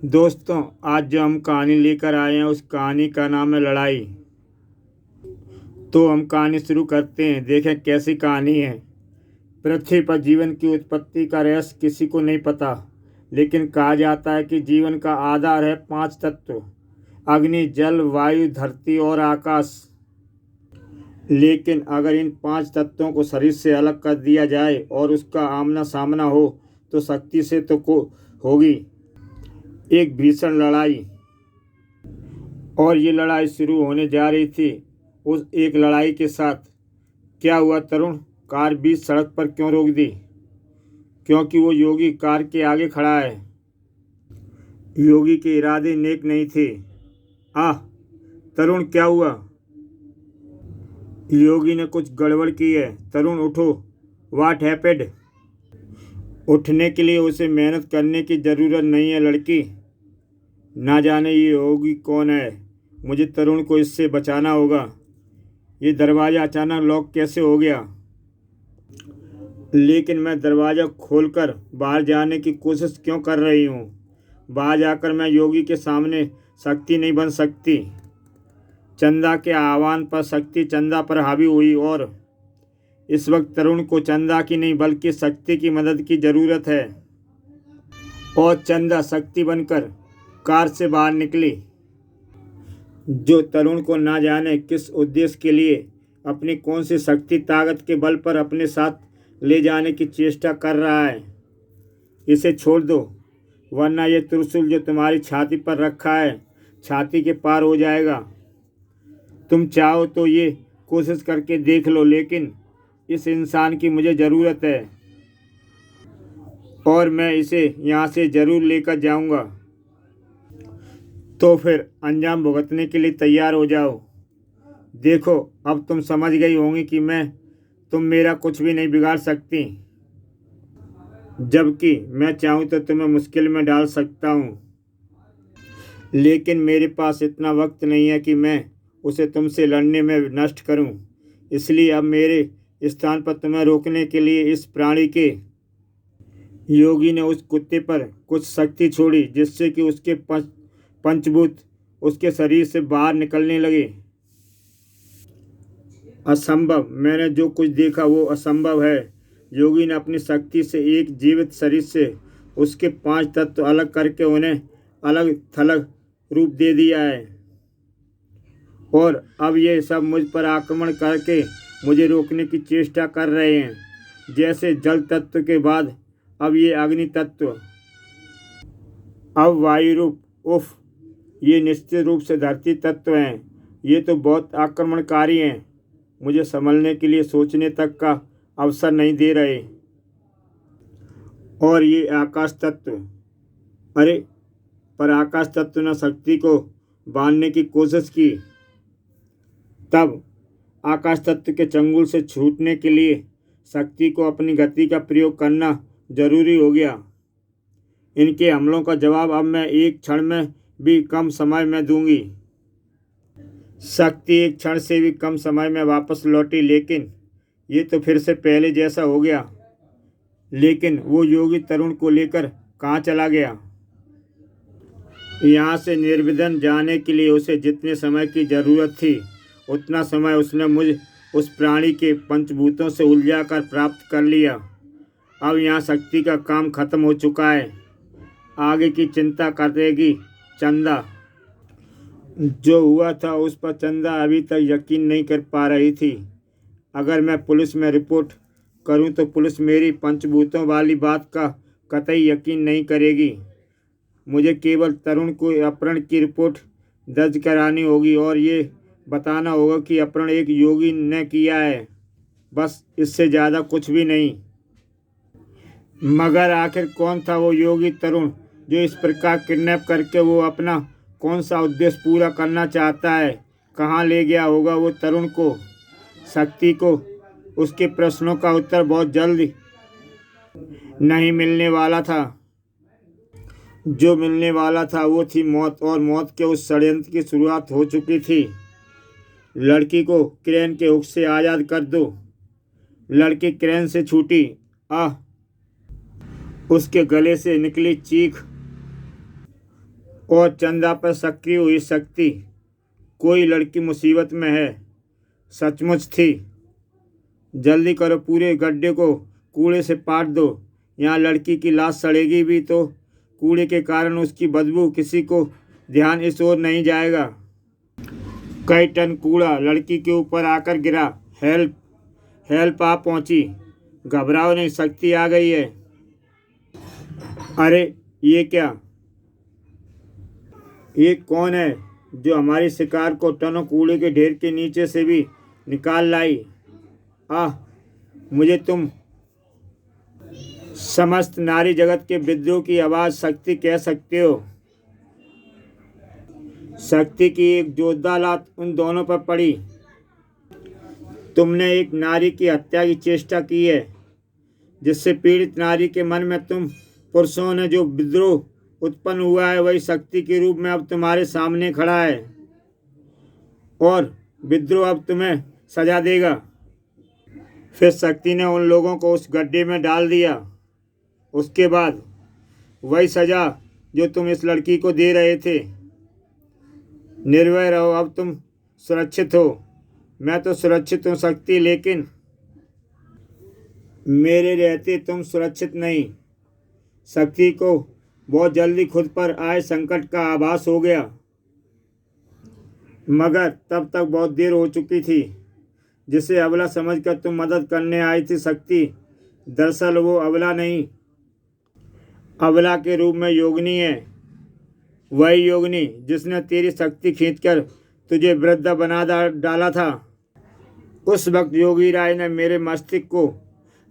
दोस्तों, आज जो हम कहानी लेकर आए हैं उस कहानी का नाम है लड़ाई। तो हम कहानी शुरू करते हैं। देखें कैसी कहानी है। पृथ्वी पर जीवन की उत्पत्ति का रहस्य किसी को नहीं पता, लेकिन कहा जाता है कि जीवन का आधार है 5 तत्व: अग्नि, जल, वायु, धरती और आकाश। लेकिन अगर इन 5 तत्वों को शरीर से अलग कर दिया जाए और उसका आमना सामना हो तो शक्ति से तो को होगी एक भीषण लड़ाई। और ये लड़ाई शुरू होने जा रही थी उस एक लड़ाई के साथ। क्या हुआ तरुण? कार बीच सड़क पर क्यों रोक दी? क्योंकि वो योगी कार के आगे खड़ा है। योगी के इरादे नेक नहीं थे। आह तरुण, क्या हुआ? योगी ने कुछ गड़बड़ की है। तरुण उठो। What happened? उठने के लिए उसे मेहनत करने की ज़रूरत नहीं है लड़की। ना जाने ये योगी कौन है। मुझे तरुण को इससे बचाना होगा। ये दरवाज़ा अचानक लॉक कैसे हो गया? लेकिन मैं दरवाज़ा खोलकर बाहर जाने की कोशिश क्यों कर रही हूँ? बाहर जाकर मैं योगी के सामने शक्ति नहीं बन सकती। चंदा के आह्वान पर शक्ति चंदा पर हावी हुई और इस वक्त तरुण को चंदा की नहीं बल्कि शक्ति की मदद की ज़रूरत है। और चंदा शक्ति बनकर कार से बाहर निकली, जो तरुण को ना जाने किस उद्देश्य के लिए अपनी कौन सी शक्ति ताकत के बल पर अपने साथ ले जाने की चेष्टा कर रहा है। इसे छोड़ दो, वरना ये त्रिशूल जो तुम्हारी छाती पर रखा है छाती के पार हो जाएगा। तुम चाहो तो ये कोशिश करके देख लो, लेकिन इस इंसान की मुझे ज़रूरत है और मैं इसे यहाँ से ज़रूर लेकर जाऊँगा। तो फिर अंजाम भुगतने के लिए तैयार हो जाओ। देखो, अब तुम समझ गई होंगी कि तुम मेरा कुछ भी नहीं बिगाड़ सकती, जबकि मैं चाहूँ तो तुम्हें मुश्किल में डाल सकता हूँ। लेकिन मेरे पास इतना वक्त नहीं है कि मैं उसे तुमसे लड़ने में नष्ट करूँ। इसलिए अब मेरे स्थान पर तुम्हें रोकने के लिए इस प्राणी के योगी ने उस कुत्ते पर कुछ शक्ति छोड़ी, जिससे कि उसके पंचभूत उसके शरीर से बाहर निकलने लगे। असंभव। मैंने जो कुछ देखा वो असंभव है। योगी ने अपनी शक्ति से एक जीवित शरीर से उसके 5 तत्व अलग करके उन्हें अलग थलग रूप दे दिया है। और अब ये सब मुझ पर आक्रमण करके मुझे रोकने की चेष्टा कर रहे हैं। जैसे जल तत्व के बाद अब ये अग्नि तत्व, अब वायु रूप। उफ, ये निश्चित रूप से धरती तत्व हैं। ये तो बहुत आक्रमणकारी हैं। मुझे संभलने के लिए सोचने तक का अवसर नहीं दे रहे। और ये आकाश तत्व। अरे, पर आकाश तत्व ने शक्ति को बांधने की कोशिश की। तब आकाश तत्व के चंगुल से छूटने के लिए शक्ति को अपनी गति का प्रयोग करना जरूरी हो गया। इनके हमलों का जवाब अब मैं एक क्षण में भी कम समय में दूंगी। शक्ति एक क्षण से भी कम समय में वापस लौटी, लेकिन ये तो फिर से पहले जैसा हो गया। लेकिन वो योगी तरुण को लेकर कहाँ चला गया? यहाँ से निर्विघ्न जाने के लिए उसे जितने समय की ज़रूरत थी उतना समय उसने मुझ उस प्राणी के पंचभूतों से उलझा कर प्राप्त कर लिया। अब यहाँ शक्ति का काम खत्म हो चुका है। आगे की चिंता करेगी चंदा। जो हुआ था उस पर चंदा अभी तक यकीन नहीं कर पा रही थी। अगर मैं पुलिस में रिपोर्ट करूं तो पुलिस मेरी पंचभूतों वाली बात का कतई यकीन नहीं करेगी। मुझे केवल तरुण को अपहरण की रिपोर्ट दर्ज करानी होगी और ये बताना होगा कि अपहरण एक योगी ने किया है, बस इससे ज़्यादा कुछ भी नहीं। मगर आखिर कौन था वो योगी तरुण जो इस प्रकार किडनैप करके वो अपना कौन सा उद्देश्य पूरा करना चाहता है? कहाँ ले गया होगा वो तरुण को, शक्ति को? उसके प्रश्नों का उत्तर बहुत जल्द नहीं मिलने वाला था। जो मिलने वाला था वो थी मौत, और मौत के उस षड्यंत्र की शुरुआत हो चुकी थी। लड़की को क्रेन के हुक से आज़ाद कर दो। लड़की क्रेन से छूटी। आह, उसके गले से निकली चीख और चंदा पर सक्रिय हुई शक्ति। कोई लड़की मुसीबत में है, सचमुच थी। जल्दी करो, पूरे गड्ढे को कूड़े से पाट दो। यहाँ लड़की की लाश सड़ेगी भी तो कूड़े के कारण उसकी बदबू, किसी को ध्यान इस ओर नहीं जाएगा। कई टन कूड़ा लड़की के ऊपर आकर गिरा। हेल्प हेल्प आ पहुंची। घबराओ नहीं, शक्ति आ गई है। अरे ये क्या? ये कौन है जो हमारी शिकार को टनों कूड़े के ढेर के नीचे से भी निकाल लाई? आह, मुझे तुम समस्त नारी जगत के विद्रोह की आवाज़ शक्ति कह सकते हो। शक्ति की एक जोरदार लात उन दोनों पर पड़ी। तुमने एक नारी की हत्या की चेष्टा की है, जिससे पीड़ित नारी के मन में तुम पुरुषों ने जो विद्रोह उत्पन्न हुआ है, वही शक्ति के रूप में अब तुम्हारे सामने खड़ा है। और विद्रोह अब तुम्हें सजा देगा। फिर शक्ति ने उन लोगों को उस गड्ढे में डाल दिया। उसके बाद वही सजा जो तुम इस लड़की को दे रहे थे। निर्भय रहो, अब तुम सुरक्षित हो। मैं तो सुरक्षित हूँ शक्ति, लेकिन मेरे रहते तुम सुरक्षित नहीं। शक्ति को बहुत जल्दी खुद पर आए संकट का आभास हो गया, मगर तब तक बहुत देर हो चुकी थी। जिसे अबला समझकर तुम मदद करने आई थी शक्ति, दरअसल वो अबला नहीं, अबला के रूप में योगिनी है। वही योगिनी जिसने तेरी शक्ति खींचकर तुझे वृद्ध बना डाला था। उस वक्त योगी राय ने मेरे मस्तिष्क को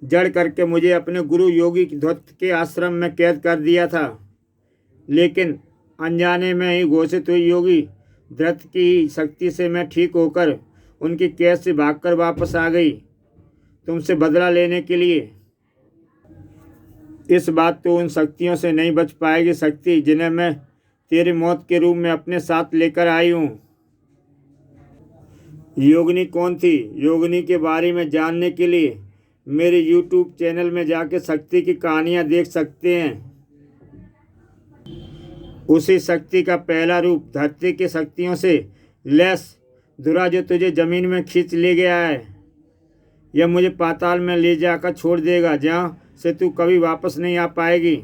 जड़ करके मुझे अपने गुरु योगी ध्वत के आश्रम में कैद कर दिया था। लेकिन अनजाने में ही घोषित हुई योगी ध्वत की शक्ति से मैं ठीक होकर उनकी कैद से भागकर वापस आ गई, तुमसे बदला लेने के लिए। इस बात तो उन शक्तियों से नहीं बच पाएगी शक्ति, जिन्हें मैं तेरी मौत के रूप में अपने साथ लेकर आई हूँ। योगिनी कौन थी? योगिनी के बारे में जानने के लिए मेरे YouTube चैनल में जाकर शक्ति की कहानियाँ देख सकते हैं। उसी शक्ति का पहला रूप धरती की शक्तियों से लैस धुरा, जो तुझे जमीन में खींच ले गया है। यह मुझे पाताल में ले जाकर छोड़ देगा, जहाँ से तू कभी वापस नहीं आ पाएगी,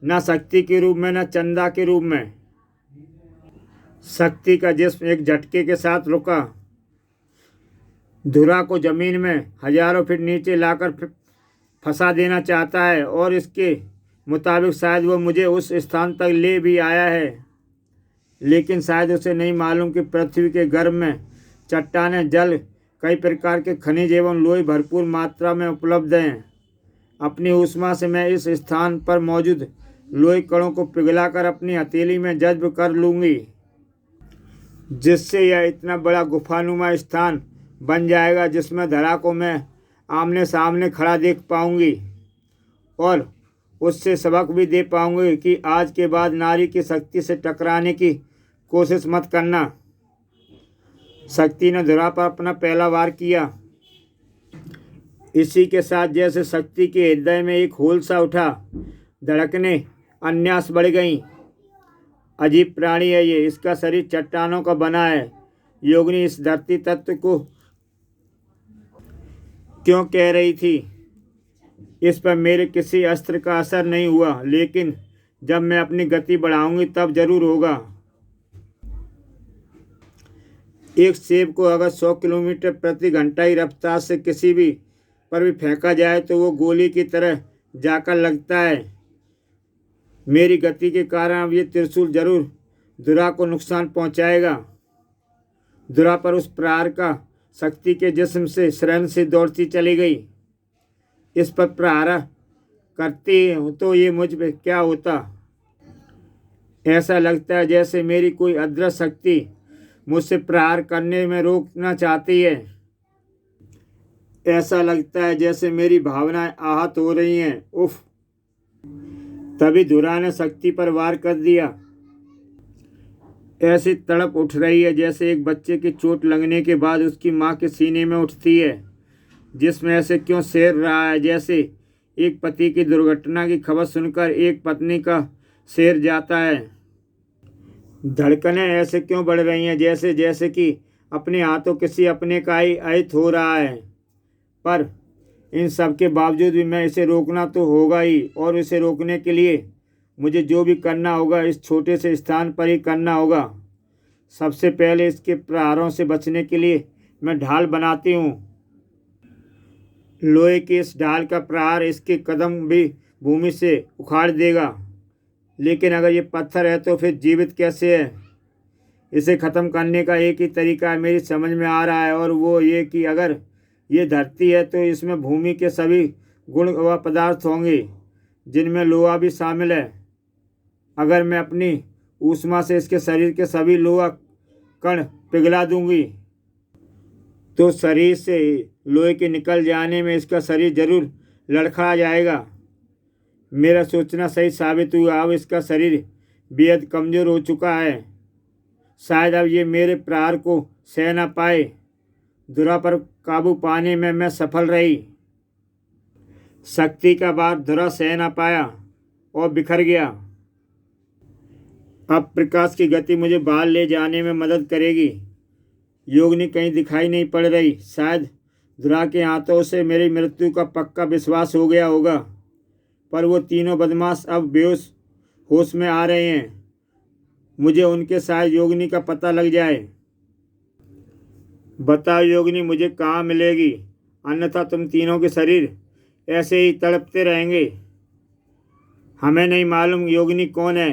न शक्ति के रूप में न चंदा के रूप में। शक्ति का जिस्म एक झटके के साथ रुका। धुरा को जमीन में हजारों फीट नीचे लाकर फंसा देना चाहता है, और इसके मुताबिक शायद वो मुझे उस स्थान तक ले भी आया है। लेकिन शायद उसे नहीं मालूम कि पृथ्वी के गर्भ में चट्टानें, जल, कई प्रकार के खनिज एवं लोहे भरपूर मात्रा में उपलब्ध हैं। अपनी ऊष्मा से मैं इस स्थान पर मौजूद लोहे कणों को पिघलाकर अपनी हथेली में जज्ब कर लूँगी, जिससे यह इतना बड़ा गुफानुमा स्थान बन जाएगा जिसमें धरा को मैं आमने सामने खड़ा देख पाऊंगी, और उससे सबक भी दे पाऊंगी कि आज के बाद नारी की शक्ति से टकराने की कोशिश मत करना। शक्ति ने धरा पर अपना पहला वार किया। इसी के साथ जैसे शक्ति के हृदय में एक होल सा उठा, धड़कनें अन्यास बढ़ गईं। अजीब प्राणी है ये, इसका शरीर चट्टानों का बना है। योगिनी इस धरती तत्व को क्यों कह रही थी? इस पर मेरे किसी अस्त्र का असर नहीं हुआ, लेकिन जब मैं अपनी गति बढ़ाऊंगी तब जरूर होगा। एक सेब को अगर 100 किलोमीटर प्रति घंटा की रफ्तार से किसी भी पर भी फेंका जाए तो वो गोली की तरह जाकर लगता है। मेरी गति के कारण अब ये त्रिशूल जरूर धुरा को नुकसान पहुंचाएगा। धुरा पर उस प्रहार का शक्ति के जिस्म से शरण से दौड़ती चली गई। इस पर प्रहार करती हूँ तो ये मुझ पे क्या होता? ऐसा लगता है जैसे मेरी कोई अदृश्य शक्ति मुझसे प्रहार करने में रोकना चाहती है। ऐसा लगता है जैसे मेरी भावनाएं आहत हो रही हैं। उफ! तभी धुरा ने शक्ति पर वार कर दिया। ऐसी तड़प उठ रही है जैसे एक बच्चे की चोट लगने के बाद उसकी माँ के सीने में उठती है, जिसमें ऐसे क्यों सैर रहा है जैसे एक पति की दुर्घटना की खबर सुनकर एक पत्नी का सिर जाता है। धड़कनें ऐसे क्यों बढ़ रही हैं, जैसे जैसे कि अपने हाथों किसी अपने का ही अहित हो रहा है। पर इन सब के बावजूद भी मैं इसे रोकना तो होगा ही, और इसे रोकने के लिए मुझे जो भी करना होगा इस छोटे से स्थान पर ही करना होगा। सबसे पहले इसके प्रहारों से बचने के लिए मैं ढाल बनाती हूँ। लोहे की इस ढाल का प्रहार इसके कदम भी भूमि से उखाड़ देगा। लेकिन अगर ये पत्थर है तो फिर जीवित कैसे है? इसे ख़त्म करने का एक ही तरीका है, मेरी समझ में आ रहा है, और वो ये कि अगर ये धरती है तो इसमें भूमि के सभी गुण व पदार्थ होंगे, जिनमें लोहा भी शामिल है। अगर मैं अपनी ऊष्मा से इसके शरीर के सभी लोहा कण पिघला दूंगी तो शरीर से लोहे के निकल जाने में इसका शरीर जरूर लड़खड़ा जाएगा। मेरा सोचना सही साबित हुआ। अब इसका शरीर बेहद कमज़ोर हो चुका है। शायद अब ये मेरे प्रहार को सह न पाए। धुरा पर काबू पाने में मैं सफल रही। शक्ति का भार धुरा सह न पाया और बिखर गया। अब प्रकाश की गति मुझे बाहर ले जाने में मदद करेगी। योगिनी कहीं दिखाई नहीं पड़ रही। शायद धुरा के हाथों से मेरी मृत्यु का पक्का विश्वास हो गया होगा। पर वो तीनों बदमाश अब बेहोश होश में आ रहे हैं। मुझे उनके शायद योगिनी का पता लग जाए। बताओ योगिनी मुझे कहाँ मिलेगी, अन्यथा तुम तीनों के शरीर ऐसे ही तड़पते रहेंगे। हमें नहीं मालूम योगिनी कौन है।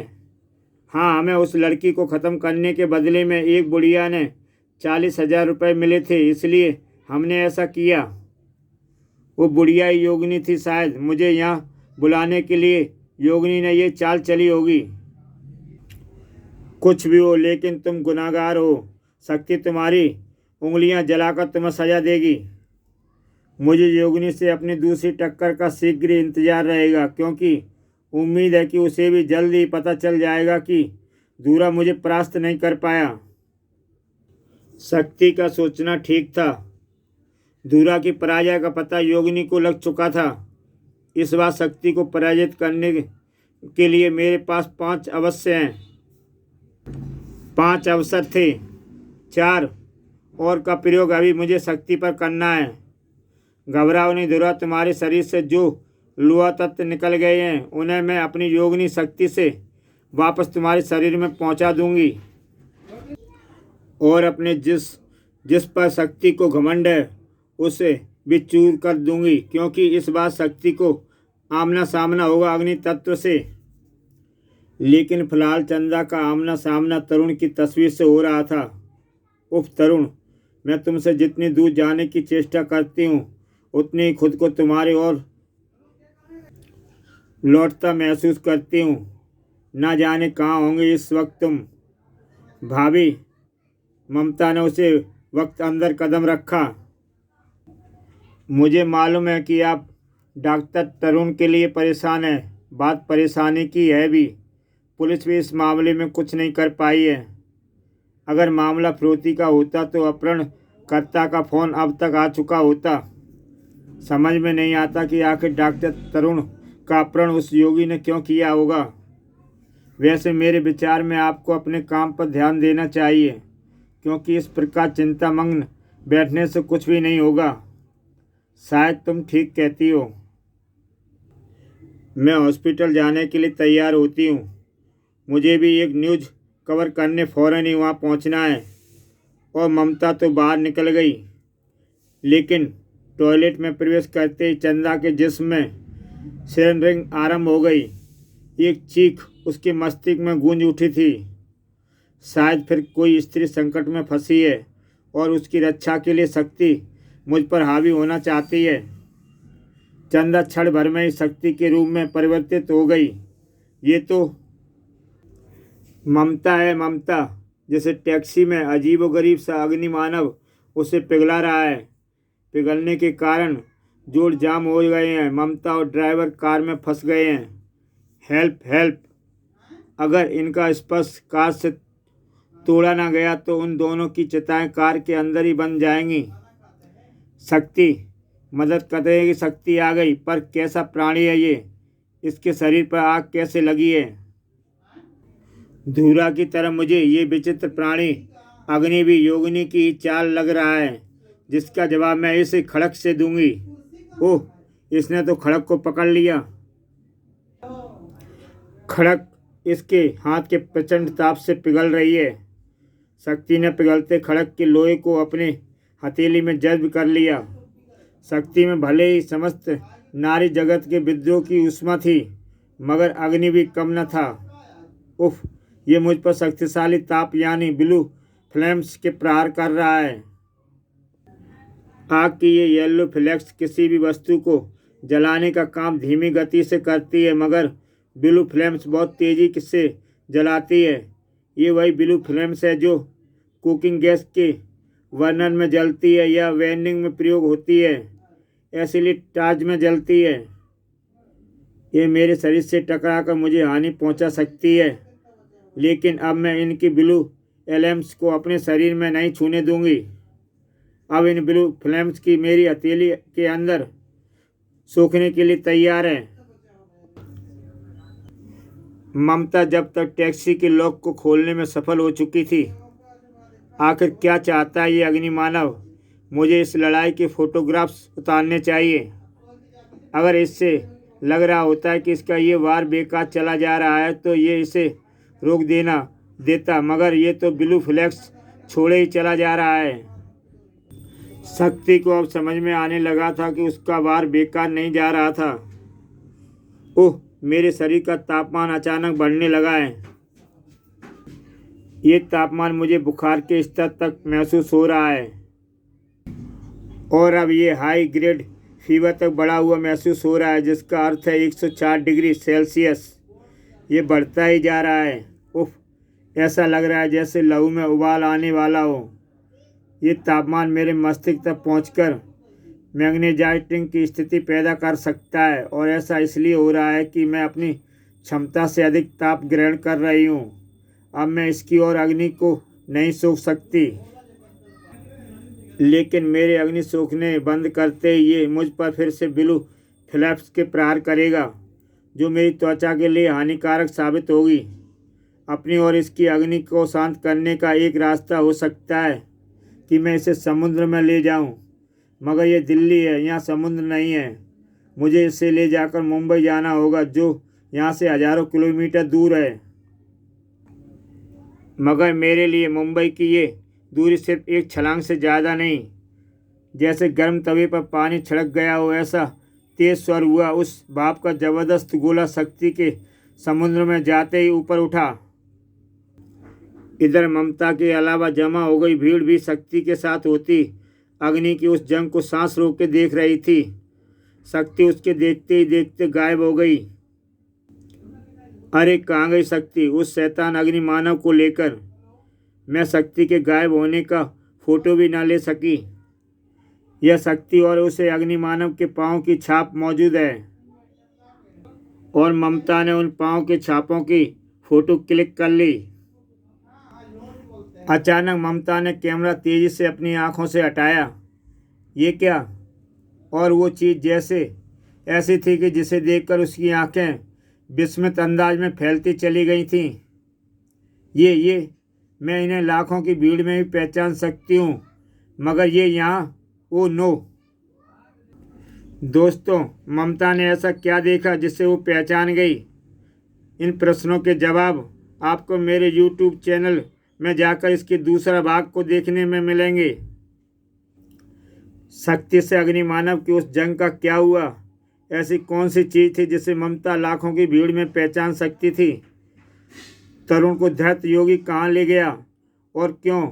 हाँ, हमें उस लड़की को ख़त्म करने के बदले में एक बुढ़िया ने 40,000 रुपये मिले थे, इसलिए हमने ऐसा किया। वो बुढ़िया ही योगिनी थी। शायद मुझे यहाँ बुलाने के लिए योगिनी ने ये चाल चली होगी। कुछ भी हो, लेकिन तुम गुनाहगार हो। शक्ति तुम्हारी उंगलियां जलाकर तुम्हें सजा देगी। मुझे योगिनी से अपनी दूसरी टक्कर का शीघ्र इंतजार रहेगा, क्योंकि उम्मीद है कि उसे भी जल्द ही पता चल जाएगा कि धुरा मुझे परास्त नहीं कर पाया। शक्ति का सोचना ठीक था। धुरा की पराजय का पता योगिनी को लग चुका था। इस बार शक्ति को पराजित करने के लिए मेरे पास 5 अवसर हैं। 5 अवसर थे। 4 और का प्रयोग अभी मुझे शक्ति पर करना है। घबराओ नहीं धुरा, तुम्हारे शरीर से जो लोहा तत्व निकल गए हैं उन्हें मैं अपनी योगिनी शक्ति से वापस तुम्हारे शरीर में पहुंचा दूंगी, और अपने जिस पर शक्ति को घमंड है उसे भी चूर कर दूंगी, क्योंकि इस बार शक्ति को आमना सामना होगा अग्नि तत्व से। लेकिन फिलहाल चंदा का आमना सामना तरुण की तस्वीर से हो रहा था। उफ तरुण, मैं तुमसे जितनी दूर जाने की चेष्टा करती हूँ उतनी ही खुद को तुम्हारे ओर लौटता महसूस करती हूँ। ना जाने कहाँ होंगे इस वक्त तुम। भाभी, ममता ने उसे वक्त अंदर कदम रखा। मुझे मालूम है कि आप डॉक्टर तरुण के लिए परेशान हैं। बात परेशानी की है भी। पुलिस भी इस मामले में कुछ नहीं कर पाई है। अगर मामला फिरौती का होता तो अपहरणकर्ता का फ़ोन अब तक आ चुका होता। समझ में नहीं आता कि आखिर डॉक्टर तरुण का अपहरण उस योगी ने क्यों किया होगा। वैसे मेरे विचार में आपको अपने काम पर ध्यान देना चाहिए, क्योंकि इस प्रकार चिंतामग्न बैठने से कुछ भी नहीं होगा। शायद तुम ठीक कहती हो। मैं हॉस्पिटल जाने के लिए तैयार होती हूँ। मुझे भी एक न्यूज़ कवर करने फ़ौरन ही वहाँ पहुँचना है। और ममता तो बाहर निकल गई, लेकिन टॉयलेट में प्रवेश करते ही चंदा के जिस्म में सिरंजिंग आरंभ हो गई। एक चीख उसके मस्तिष्क में गूंज उठी थी। शायद फिर कोई स्त्री संकट में फंसी है और उसकी रक्षा के लिए शक्ति मुझ पर हावी होना चाहती है। चंदा क्षण भर में ही शक्ति के रूप में परिवर्तित हो गई। ये तो ममता है, ममता, जैसे टैक्सी में अजीबोगरीब सा अग्नि मानव उसे पिघला रहा है। पिघलने के कारण जोड़ जाम हो गए हैं। ममता और ड्राइवर कार में फंस गए हैं। Help help. अगर इनका स्पर्श कार से तोड़ा ना गया तो उन दोनों की चिताएं कार के अंदर ही बन जाएंगी। शक्ति, मदद करेगी। शक्ति आ गई। पर कैसा प्राणी है ये? इसके शरीर पर आग कैसे लगी है? धूरा की तरह मुझे ये विचित्र प्राणी अग्नि भी योगिनी की ही चाल लग रहा है, जिसका जवाब मैं इसे खड़क से दूंगी। ओह, इसने तो खड़क को पकड़ लिया। खड़क इसके हाथ के प्रचंड ताप से पिघल रही है। शक्ति ने पिघलते खड़क के लोहे को अपने हथेली में जज्ब कर लिया। शक्ति में भले ही समस्त नारी जगत के विद्रोह की उष्मा थी, मगर अग्नि भी कम न था। उफ, ये मुझ पर शक्तिशाली ताप यानी ब्लू फ्लेम्स के प्रहार कर रहा है। आग की ये येलो फ्लैक्स किसी भी वस्तु को जलाने का काम धीमी गति से करती है, मगर ब्लू फ्लेम्स बहुत तेजी से जलाती है। ये वही ब्लू फ्लेम्स है जो कुकिंग गैस के वर्णन में जलती है या वेंडिंग में प्रयोग होती है, एसिलिटाज में जलती है। ये मेरे शरीर से टकराकर मुझे हानि पहुंचा सकती है, लेकिन अब मैं इनकी ब्लू एलेम्स को अपने शरीर में नहीं छूने दूंगी। अब इन ब्लू फ्लेम्स की मेरी हथेली के अंदर सूखने के लिए तैयार है। ममता जब तक टैक्सी के लॉक को खोलने में सफल हो चुकी थी। आखिर क्या चाहता है ये अग्निमानव? मुझे इस लड़ाई के फोटोग्राफ्स उतारने चाहिए। अगर इससे लग रहा होता है कि इसका ये वार बेकार चला जा रहा है तो ये इसे रोक देता, मगर ये तो ब्लू फ्लैक्स छोड़े ही चला जा रहा है। शक्ति को अब समझ में आने लगा था कि उसका वार बेकार नहीं जा रहा था। ओह, मेरे शरीर का तापमान अचानक बढ़ने लगा है। ये तापमान मुझे बुखार के स्तर तक महसूस हो रहा है और अब ये हाई ग्रेड फीवर तक बढ़ा हुआ महसूस हो रहा है, जिसका अर्थ है 104 डिग्री सेल्सियस। ये बढ़ता ही जा रहा है। उफ, ऐसा लग रहा है जैसे लहू में उबाल आने वाला हो। ये तापमान मेरे मस्तिष्क तक पहुंचकर मैग्नेटाइजिंग की स्थिति पैदा कर सकता है, और ऐसा इसलिए हो रहा है कि मैं अपनी क्षमता से अधिक ताप ग्रहण कर रही हूँ। अब मैं इसकी और अग्नि को नहीं सूख सकती, लेकिन मेरे अग्नि सूखने बंद करते ही ये मुझ पर फिर से ब्लू फ्लैप्स के प्रहार करेगा, जो मेरी त्वचा के लिए हानिकारक साबित होगी। अपनी और इसकी अग्नि को शांत करने का एक रास्ता हो सकता है कि मैं इसे समुद्र में ले जाऊं, मगर यह दिल्ली है, यहाँ समुद्र नहीं है। मुझे इसे ले जाकर मुंबई जाना होगा, जो यहाँ से हजारों किलोमीटर दूर है। मगर मेरे लिए मुंबई की ये दूरी सिर्फ एक छलांग से ज़्यादा नहीं। जैसे गर्म तवे पर पानी छिड़क गया हो, ऐसा तेज स्वर हुआ। उस भाप का जबरदस्त गोला शक्ति के समुद्र में जाते ही ऊपर उठा। इधर ममता के अलावा जमा हो गई भीड़ भी शक्ति के साथ होती अग्नि की उस जंग को सांस रोक के देख रही थी। शक्ति उसके देखते ही देखते गायब हो गई। अरे, कहाँ गई शक्ति उस शैतान अग्नि मानव को लेकर? मैं शक्ति के गायब होने का फोटो भी ना ले सकी। यह शक्ति और उसे अग्नि मानव के पाँव की छाप मौजूद है, और ममता ने उन पाँव के छापों की फोटो क्लिक कर ली। अचानक ममता ने कैमरा तेजी से अपनी आंखों से हटाया। ये क्या? और वो चीज़ जैसे ऐसी थी कि जिसे देखकर उसकी आंखें विस्मित अंदाज में फैलती चली गई थीं। ये मैं इन्हें लाखों की भीड़ में भी पहचान सकती हूँ, मगर ये यहाँ, ओ नो। दोस्तों, ममता ने ऐसा क्या देखा जिसे वो पहचान गई? इन प्रश्नों के जवाब आपको मेरे YouTube चैनल में जाकर इसके दूसरा भाग को देखने में मिलेंगे। शक्ति से अग्निमानव की उस जंग का क्या हुआ? ऐसी कौन सी चीज़ थी जिसे ममता लाखों की भीड़ में पहचान सकती थी? तरुण को दैत्य योगी कहाँ ले गया और क्यों?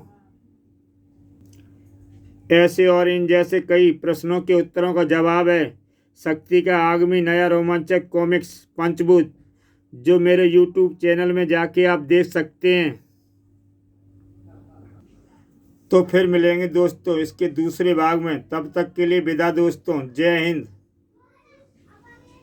ऐसे और इन जैसे कई प्रश्नों के उत्तरों का जवाब है शक्ति का आगामी नया रोमांचक कॉमिक्स पंचभूत, जो मेरे YouTube चैनल में जाके आप देख सकते हैं। तो फिर मिलेंगे दोस्तों इसके दूसरे भाग में। तब तक के लिए विदा दोस्तों। जय हिंद।